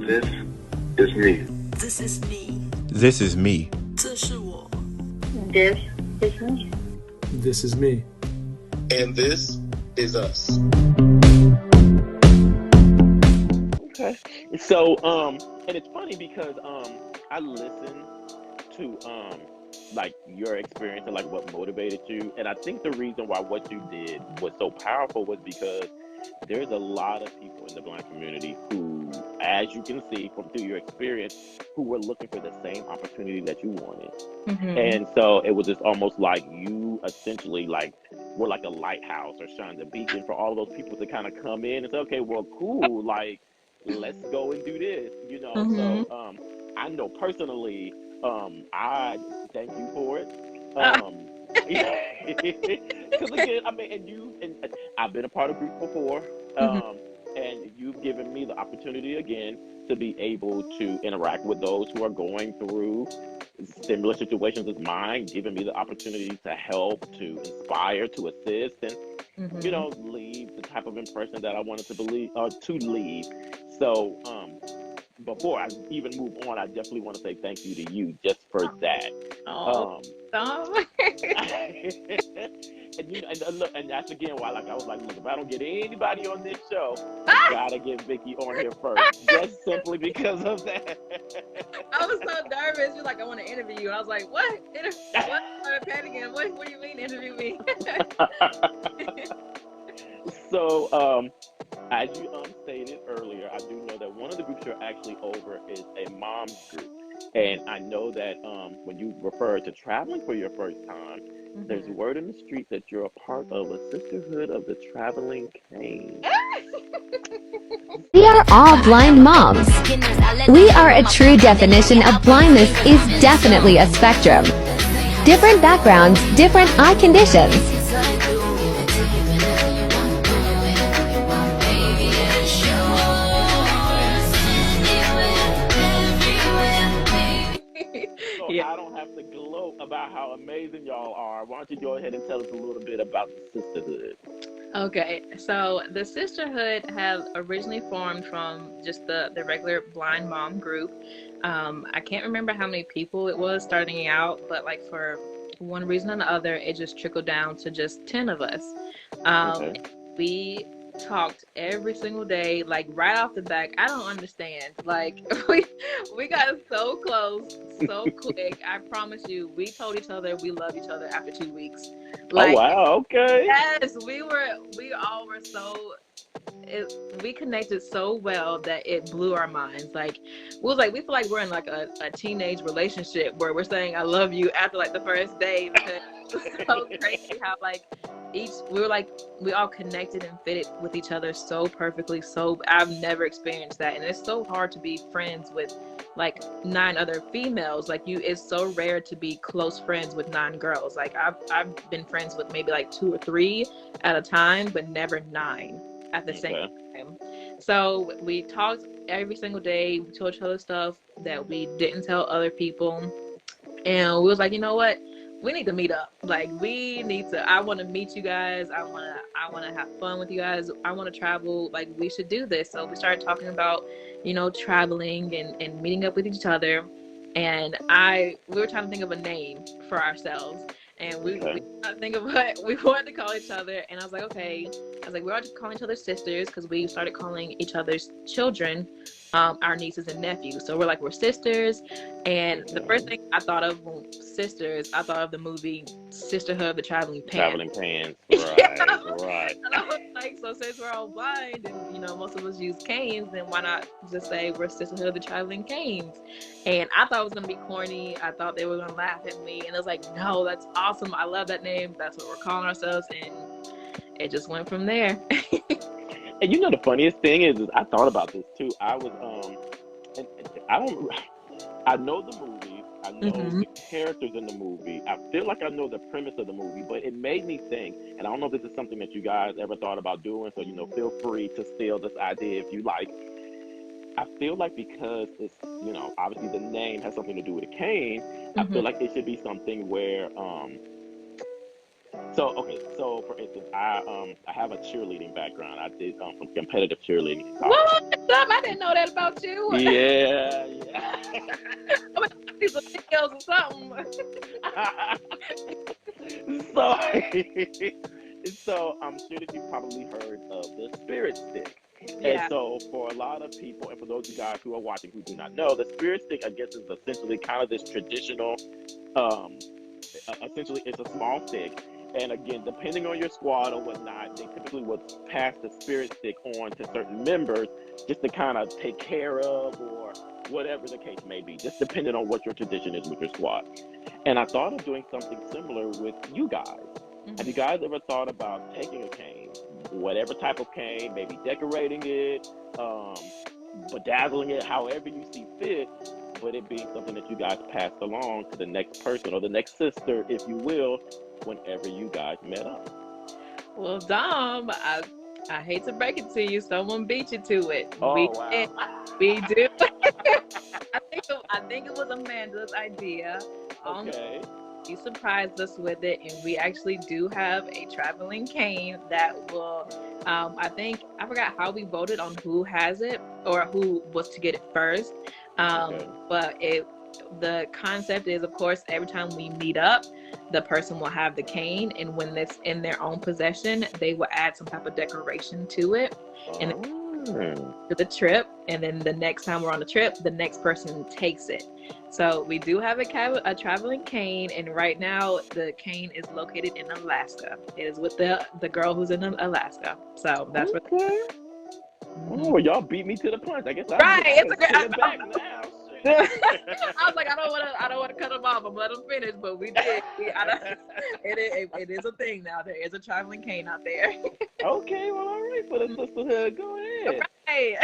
This is me. This is me. This is me. 这是我。This is me. This is me. And this is us. Okay. So, and it's funny because I listened to like your experience and like what motivated you, and I think the reason why what you did was so powerful was because there's a lot of people in the Blind community who, as you can see from through your experience, who were looking for the same opportunity that you wanted. And so it was just almost like you essentially like were like a lighthouse or shined a beacon for all of those people to kind of come in and say, okay, well, cool, like let's go and do this, you know. So I know personally, I thank you for it. Because again, I mean, and I've been a part of group before, and you've given me the opportunity again to be able to interact with those who are going through similar situations as mine, giving me the opportunity to help, to inspire, to assist, and you know, leave the type of impression that I wanted to believe to leave. So, before I even move on, I definitely want to say thank you to you just for that. And you know, and look, and that's again why, like, I was like, look, if I don't get anybody on this show, I gotta get Vicky on here first, just simply because of that. I was so nervous. You're like, I want to interview you. I was like, what? What? I'm panicking. What do you mean interview me? So, as you stated earlier, I do know that one of the groups you're actually over is a mom's group. And I know that when you refer to traveling for your first time, there's word in the street that you're a part of a sisterhood of the traveling cane. We are all blind moms. We are a true definition of blindness is definitely a spectrum. Different backgrounds, different eye conditions. I don't have to gloat about how amazing y'all are. Why don't you go ahead and tell us a little bit about the sisterhood? Okay, so the sisterhood have originally formed from just the regular blind mom group. I can't remember how many people it was starting out, but like for one reason or another, it just trickled down to just 10 of us. We talked every single day, like right off the back. I don't understand. Like we got so close so quick. I promise you, we told each other we love each other after 2 weeks. Like, oh wow, okay. Yes, we all were so we connected so well that it blew our minds. Like we feel like we're in like a teenage relationship where we're saying I love you after like the first day, because it's so crazy how like we all connected and fitted with each other so perfectly. So I've never experienced that, and it's so hard to be friends with like 9 other females. Like it's so rare to be close friends with 9 girls. Like I've been friends with maybe like 2 or 3 at a time, but never 9 at the same time. So we talked every single day. We told each other stuff that we didn't tell other people, and we was like, you know what? We need to meet up. Like I want to meet you guys. I want to have fun with you guys. I want to travel. Like we should do this. So we started talking about, you know, traveling and meeting up with each other. And we were trying to think of a name for ourselves. And we tried to think of what we wanted to call each other. And I was like, okay. We're all just calling each other sisters, because we started calling each other's children our nieces and nephews. So we're sisters. And the first thing I thought of when sisters, I thought of the movie Sisterhood of the Traveling Pants. Traveling Pants, right, right. And I was like, so since we're all blind and, you know, most of us use canes, then why not just say we're Sisterhood of the Traveling Canes? And I thought it was going to be corny. I thought they were going to laugh at me. And I was like, no, that's awesome. I love that name. That's what we're calling ourselves. And it just went from there. And you know, the funniest thing is I thought about this too. I was, I know the movie. I know the characters in the movie. I feel like I know the premise of the movie, but it made me think, and I don't know if this is something that you guys ever thought about doing, so, you know, feel free to steal this idea if you like. I feel like because it's, you know, obviously the name has something to do with a cane, I feel like it should be something where, So okay, so for instance, I have a cheerleading background. I did some competitive cheerleading in college. What? Stop, I didn't know that about you. Yeah, yeah. I'm gonna see some videos or something. so, so I'm sure that you've probably heard of the spirit stick. And Yeah. so for a lot of people, and for those of you guys who are watching who do not know, the spirit stick, I guess, is essentially kind of this traditional, essentially it's a small stick. And again, depending on your squad or whatnot, they typically would pass the spirit stick on to certain members just to kind of take care of or whatever the case may be, just depending on what your tradition is with your squad. And I thought of doing something similar with you guys. Have you guys ever thought about taking a cane, whatever type of cane, maybe decorating it, bedazzling it, however you see fit, but it being something that you guys passed along to the next person or the next sister, if you will, whenever you guys met up? Well, Dom, I hate to break it to you, someone beat you to it. Oh, wow. We do. I think it was Amanda's idea. Okay. She surprised us with it, and we actually do have a traveling cane that will, I forgot how we voted on who has it or who was to get it first. But the concept is, of course, every time we meet up, the person will have the cane, and when it's in their own possession, they will add some type of decoration to it. And to the trip, and then the next time we're on the trip, the next person takes it. So we do have a traveling cane, and right now the cane is located in Alaska. It is with the girl who's in Alaska. So that's okay. Oh, y'all beat me to the punch. I guess it's a great back now. I was like, I don't want to cut them off. I'm let them finish, but we did. It is a thing now. There is a traveling cane out there. Okay, well, all right, for the sisterhood, go ahead. Right.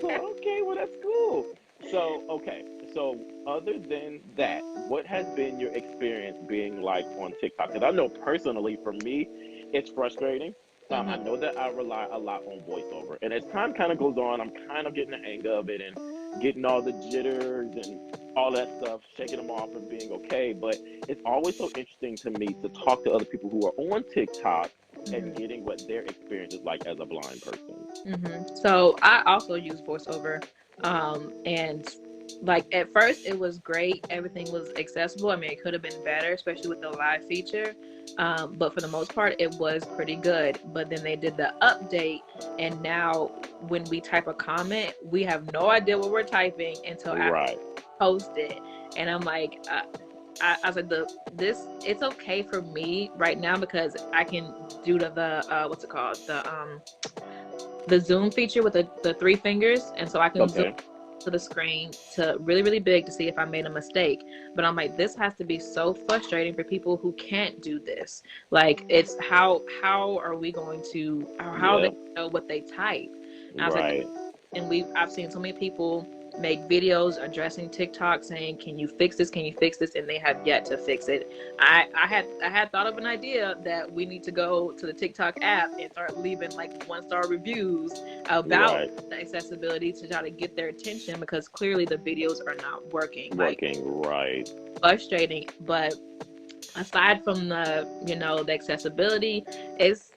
Okay, well, that's cool. So other than that, what has been your experience being like on TikTok? Because I know personally, for me, it's frustrating. I know that I rely a lot on voiceover, and as time kind of goes on, I'm kind of getting the hang of it and getting all the jitters and all that stuff, shaking them off and being okay. But it's always so interesting to me to talk to other people who are on TikTok and getting what their experience is like as a blind person. So I also use voiceover, and like at first it was great. Everything was accessible. I mean, it could have been better, especially with the live feature. But for the most part, it was pretty good. But then they did the update, and now when we type a comment, we have no idea what we're typing until after we post it. And I'm like, I said, it's okay for me right now because I can do the what's it called, the zoom feature with the three fingers, and so I can zoom to the screen to really, really big to see if I made a mistake. But I'm like, this has to be so frustrating for people who can't do this. Like, it's how are we going to, or how they know what they type? And I was like, and I've seen so many people make videos addressing TikTok saying, can you fix this, and they have yet to fix it. I had thought of an idea that we need to go to the TikTok app and start leaving like 1-star reviews about the accessibility to try to get their attention, because clearly the videos are not working. Frustrating. But aside from the accessibility, it's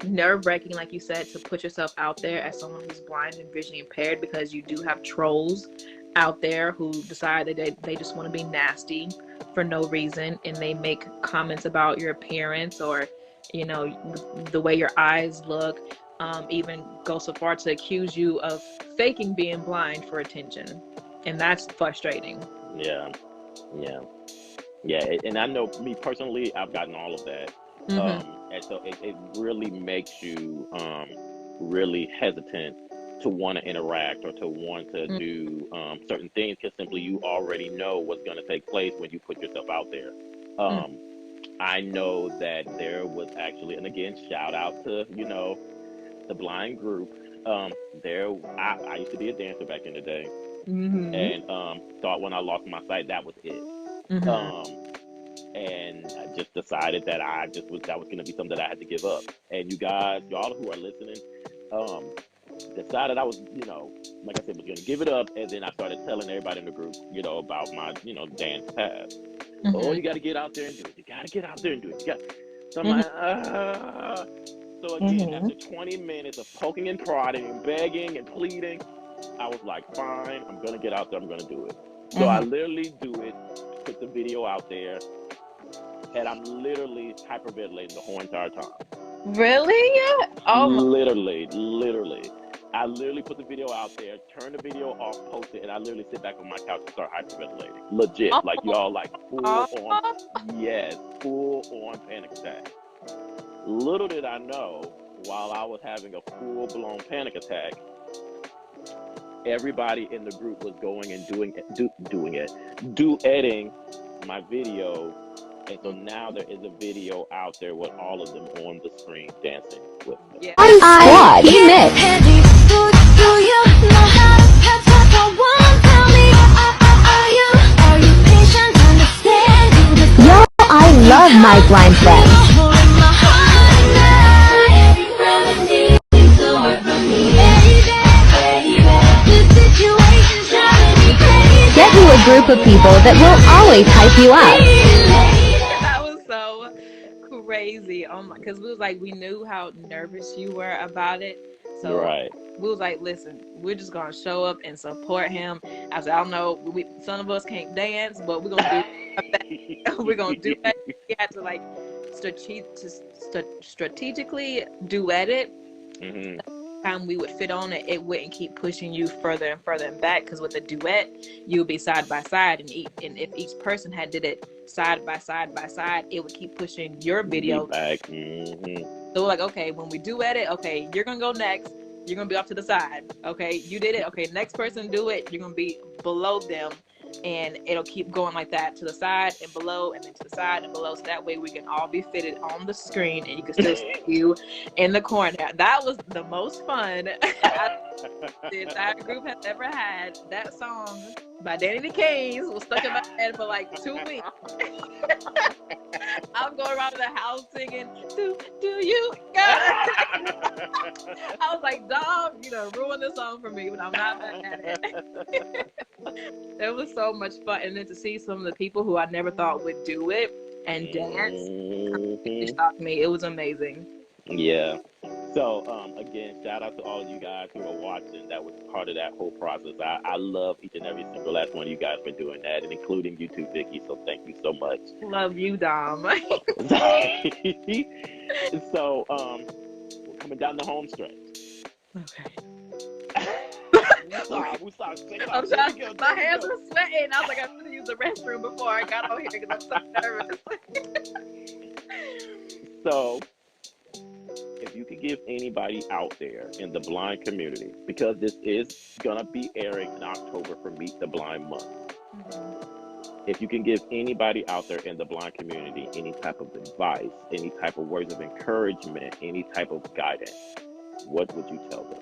nerve-wracking, like you said, to put yourself out there as someone who's blind and visually impaired, because you do have trolls out there who decide that they just want to be nasty for no reason, and they make comments about your appearance or the way your eyes look, even go so far to accuse you of faking being blind for attention, and that's frustrating. And I know, me personally, I've gotten all of that. And so it really makes you really hesitant to want to interact or to want to do certain things, because simply you already know what's going to take place when you put yourself out there. I know that there was actually, and again, shout out to the blind group. I used to be a dancer back in the day, and thought when I lost my sight that was it. And I just decided that that was going to be something that I had to give up. And y'all who are listening, decided I was, like I said, was going to give it up. And then I started telling everybody in the group, about my, dance past. Oh, you got to get out there and do it. You got to get out there and do it. So I'm like, So again, after 20 minutes of poking and prodding and begging and pleading, I was like, fine, I'm going to get out there, I'm going to do it. So I literally do it, put the video out there, and I'm literally hyperventilating the whole entire time. Really? Oh my. Literally. I literally put the video out there, turn the video off, post it, and I literally sit back on my couch and start hyperventilating. Legit. Like y'all, like full on panic attack. Little did I know, while I was having a full-blown panic attack, everybody in the group was going and duetting my video. And so now there is a video out there with all of them on the screen dancing with me. Yeah. Squad mix. Yo, I love my blind friends. Get you a group of people that will always hype you up. That was so crazy. Oh my, because we knew how nervous you were about it. So we was like, listen, we're just gonna show up and support him. I said, I don't know, some of us can't dance, but we're gonna do that. We're gonna do that. We had to like strategically duet it. Time we would fit on it, it wouldn't keep pushing you further and further and back, because with a duet you would be side by side, and if each person had did it side by side, it would keep pushing your video back. So we're like, okay, when we duet it, okay, you're gonna go next, you're gonna be off to the side, okay, you did it, okay, next person do it, you're gonna be below them, and it'll keep going like that, to the side and below, and then to the side and below, so that way we can all be fitted on the screen and you can still see you in the corner. That was the most fun the entire group has ever had. That song by Danny the Kings was stuck in my head for like 2 weeks. I'm going around the house singing, do you got it? I was like, Dom, you know, ruin the song for me, but I'm not mad at it. It was so much fun, and then to see some of the people who I never thought would do it and dance, it shocked me. It was amazing. Yeah. So again, shout out to all of you guys who are watching. That was part of that whole process. I love each and every single last one of you guys for doing that, and including you too, Vicky. So thank you so much. Love you, Dom. So we're coming down the home stretch. Okay. We started I'm sorry, my hands were sweating. I was like, I should have used the restroom before I got on here because I'm so nervous. So, if you could give anybody out there in the blind community, because this is going to be airing in October for Meet the Blind Month, if you can give anybody out there in the blind community any type of advice, any type of words of encouragement, any type of guidance, what would you tell them?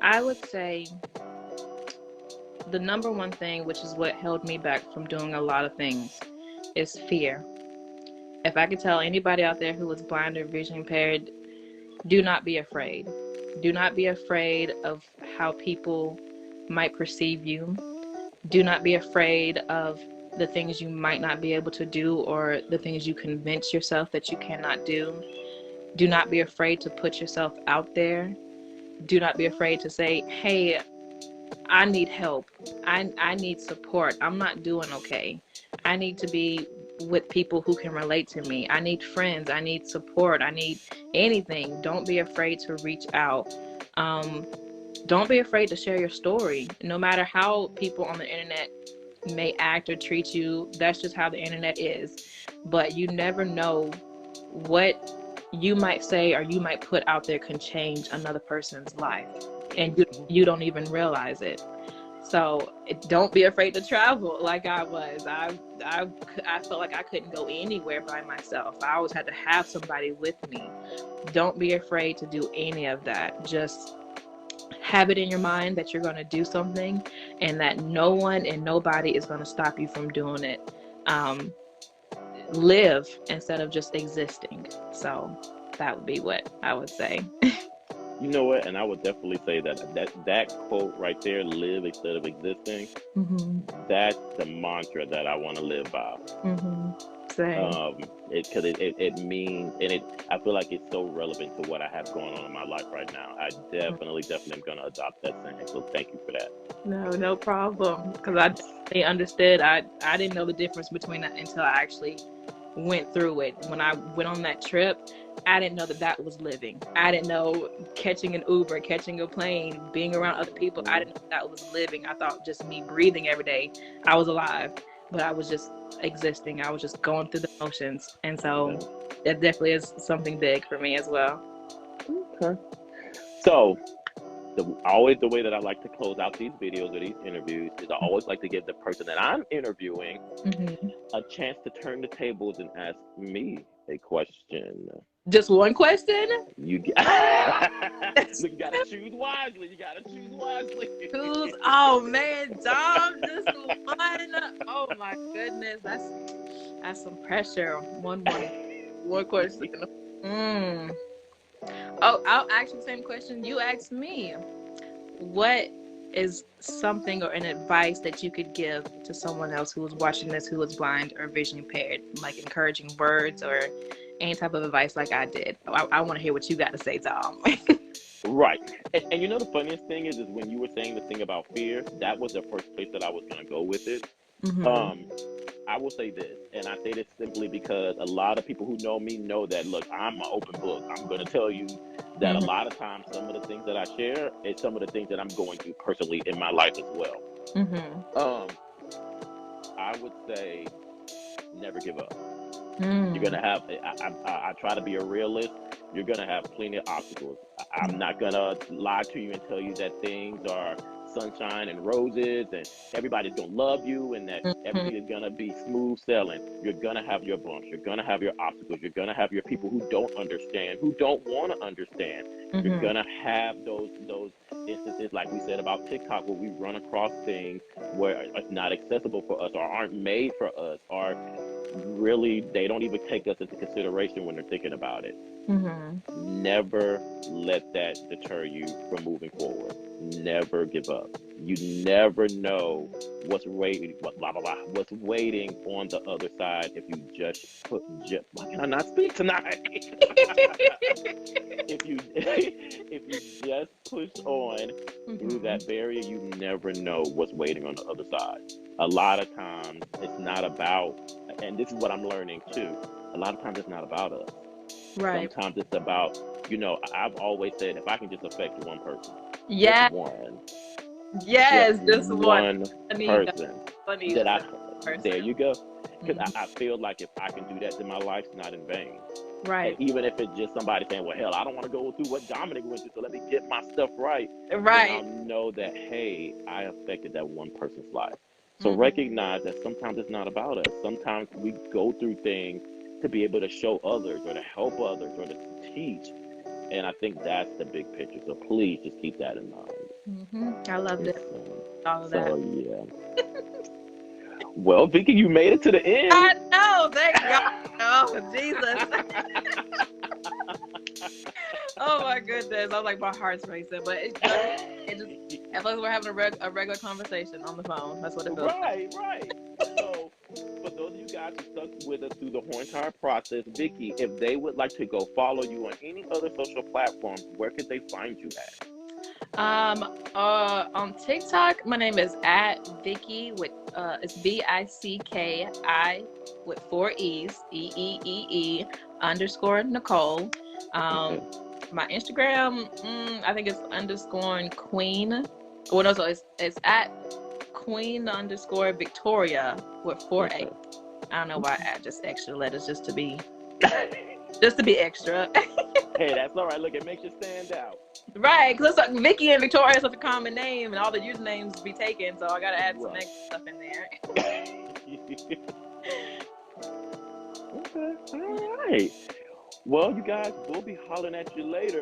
I would say the number one thing, which is what held me back from doing a lot of things, is fear. If I could tell anybody out there who is blind or vision impaired, do not be afraid. Do not be afraid of how people might perceive you. Do not be afraid of the things you might not be able to do, or the things you convince yourself that you cannot do. Do not be afraid to put yourself out there. Do not be afraid to say, hey, I need help. I need support. I'm not doing okay. I need to be with people who can relate to me. I need friends. I need support. I need anything. Don't be afraid to reach out. Don't be afraid to share your story. No matter how people on the internet may act or treat you, that's just how the internet is. But you never know what you might say or you might put out there can change another person's life, and you don't even realize it. So don't be afraid to travel like I was. I felt like I couldn't go anywhere by myself. I always had to have somebody with me. Don't be afraid to do any of that. Just have it in your mind that you're going to do something, and that no one and nobody is going to stop you from doing it. Live instead of just existing. So that would be what I would say. You know what? And I would definitely say that quote right there, live instead of existing, that's the mantra that I want to live by. Same. Because it means, and I feel like it's so relevant to what I have going on in my life right now. I definitely am going to adopt that saying. So thank you for that. No problem. Because I definitely understood. I didn't know the difference between that until I actually went through it. When I went on that trip, I didn't know that was living. I didn't know catching an Uber, catching a plane, being around other people. I didn't know that was living. I thought just me breathing every day, I was alive. But I was just existing. I was just going through the motions. And so that definitely is something big for me as well. Okay. So always the way that I like to close out these videos or these interviews is I always like to give the person that I'm interviewing a chance to turn the tables and ask me a question. Just one question? You gotta choose wisely. Oh man, Dom, just one. Oh my goodness, that's some pressure. One question. Oh, I'll ask you the same question you asked me. What is something or an advice that you could give to someone else who is watching this, who is blind or vision impaired, like encouraging words or any type of advice like I did? I want to hear what you got to say, Tom. Right. And you know the funniest thing is when you were saying the thing about fear, that was the first place that I was going to go with it. I will say this, and I say this simply because a lot of people who know me know that, look, I'm an open book. I'm going to tell you that a lot of times some of the things that I share is some of the things that I'm going through personally in my life as well. I would say never give up. You're going to have, I try to be a realist. You're going to have plenty of obstacles. I'm not going to lie to you and tell you that things are sunshine and roses and everybody's going to love you and that everything is going to be smooth sailing. You're going to have your bumps. You're going to have your obstacles. You're going to have your people who don't understand, who don't want to understand. You're going to have those instances like we said about TikTok where we run across things where it's not accessible for us or aren't made for us or really they don't even take us into consideration when they're thinking about it. Never let that deter you from moving forward. Never give up. You never know what's waiting on the other side if you just why can I not speak tonight? if you just push on through that barrier, you never know what's waiting on the other side. A lot of times it's not about, and this is what I'm learning too, a lot of times it's not about us. Right. Sometimes it's about, I've always said if I can just affect one person. Yeah. Just one. Yes, just one person. Person. There you go. Because I feel like if I can do that, then my life's not in vain. Right. And even if it's just somebody saying, well, hell, I don't want to go through what Dominic went through, so let me get my stuff right. Right. Then I'll know that, hey, I affected that one person's life. So recognize that sometimes it's not about us. Sometimes we go through things to be able to show others or to help others or to teach. And I think that's the big picture. So please just keep that in mind. I love it. All of that. So, yeah. Well, Vicky, you made it to the end. I know. Thank God. Oh, Jesus. Oh, my goodness. I was like, my heart's racing. But it just as long as we're having a regular conversation on the phone. That's what it feels like. Right. So, for those of you guys who stuck with us through the whole entire process, Vicky, if they would like to go follow you on any other social platforms, where could they find you at? On TikTok, my name is @Vicky with it's VICKI with 4 E's EEEE _ Nicole. My Instagram, I think it's _Queen. Well, no, so it's @Queen _ Victoria with 4 A. I don't know why I add just extra letters just to be extra. Hey, that's all right. Look, it makes you stand out. Right, because it's like Vicky and Victoria is such a common name, and all the usernames be taken, so I gotta add some extra stuff in there. Okay, all right. Well, you guys, we'll be hollering at you later.